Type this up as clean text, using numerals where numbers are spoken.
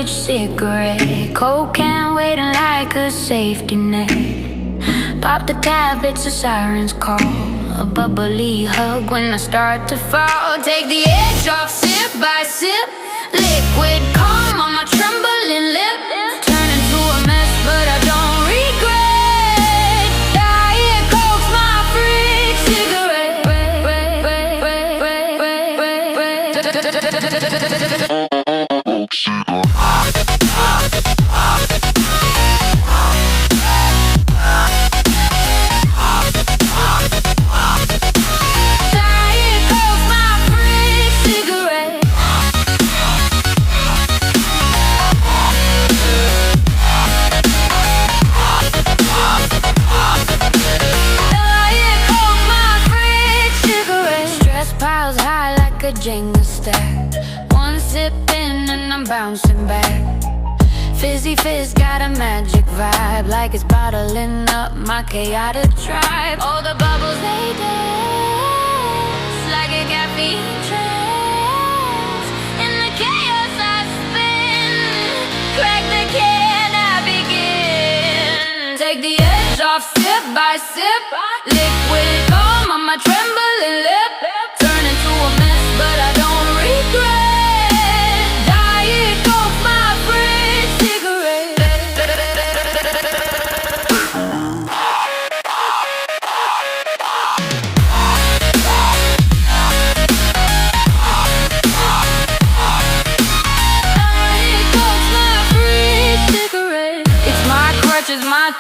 fridge cigarette, cocaine waiting like a safety net. Pop the tab, it's a siren's call, a bubbly hug when I start to fall. Take the edge off, sip by sip, liquid calm on my trembling lip. Turn into a mess, but I don't regret. Diet Coke's my fridge cigarette. Jenga stack, one sip in and I'm bouncing back. Fizzy Fizz got a magic vibe, like it's bottling up my chaotic tribe. All the bubbles they dance like a caffeine trance. In the chaos I spin, crack the can, I begin. Take the edge off, sip by sip, liquid calm on my trembling lip. Turn into a mess, but I don't regret. Diet Coke, my fridge cigarette. Diet Coke's my fridge cigarette. It's my crutch, it's my